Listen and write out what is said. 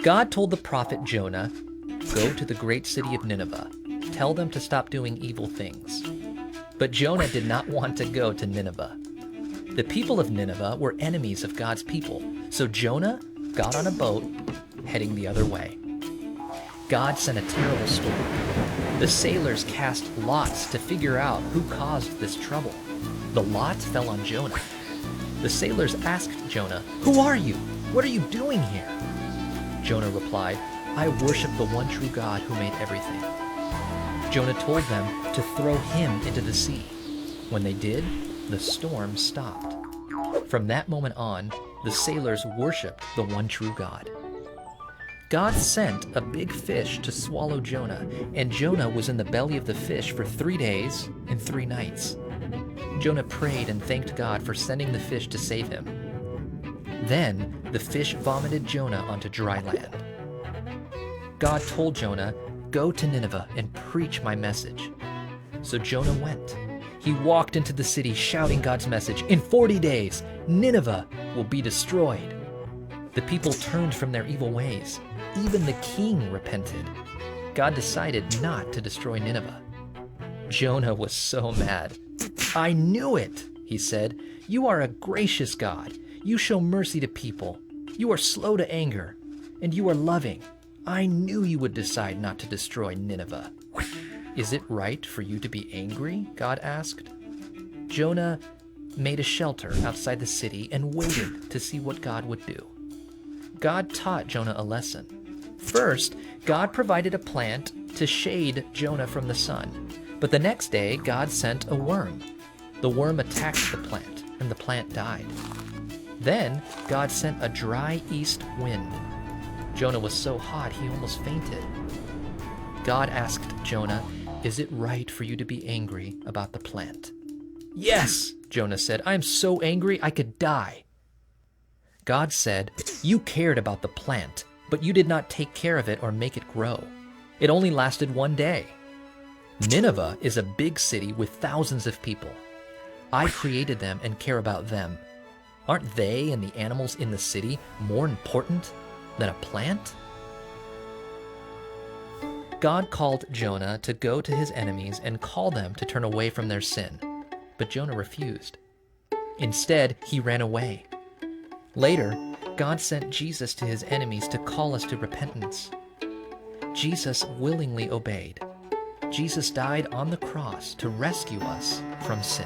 God told the prophet Jonah, "Go to the great city of Nineveh. Tell them to stop doing evil things." But Jonah did not want to go to Nineveh. The people of Nineveh were enemies of God's people, so Jonah got on a boat heading the other way. God sent a terrible storm. The sailors cast lots to figure out who caused this trouble. The lot fell on Jonah. The sailors asked Jonah, "Who are you? What are you doing here?" Jonah replied, "I worship the one true God who made everything." Jonah told them to throw him into the sea. When they did, the storm stopped. From that moment on, the sailors worshiped the one true God. God sent a big fish to swallow Jonah, and Jonah was in the belly of the fish for 3 days and 3 nights. Jonah prayed and thanked God for sending the fish to save him. Then the fish vomited Jonah onto dry land. God told Jonah, "Go to Nineveh and preach my message." So Jonah went. He walked into the city shouting God's message, "In 40 days, Nineveh will be destroyed." The people turned from their evil ways. Even the king repented. God decided not to destroy Nineveh. Jonah was so mad. "I knew it," he said. "You are a gracious God. You show mercy to people. You are slow to anger, and you are loving. I knew you would decide not to destroy Nineveh." "Is it right for you to be angry?" God asked. Jonah made a shelter outside the city and waited to see what God would do. God taught Jonah a lesson. First, God provided a plant to shade Jonah from the sun. But the next day, God sent a worm. The worm attacked the plant, and the plant died. Then, God sent a dry east wind. Jonah was so hot he almost fainted. God asked Jonah, "Is it right for you to be angry about the plant?" "Yes," Jonah said. "I am so angry I could die." God said, "You cared about the plant, but you did not take care of it or make it grow. It only lasted 1 day. Nineveh is a big city with thousands of people. I created them and care about them. Aren't they and the animals in the city more important than a plant?" God called Jonah to go to his enemies and call them to turn away from their sin. But Jonah refused. Instead, he ran away. Later, God sent Jesus to his enemies to call us to repentance. Jesus willingly obeyed. Jesus died on the cross to rescue us from sin.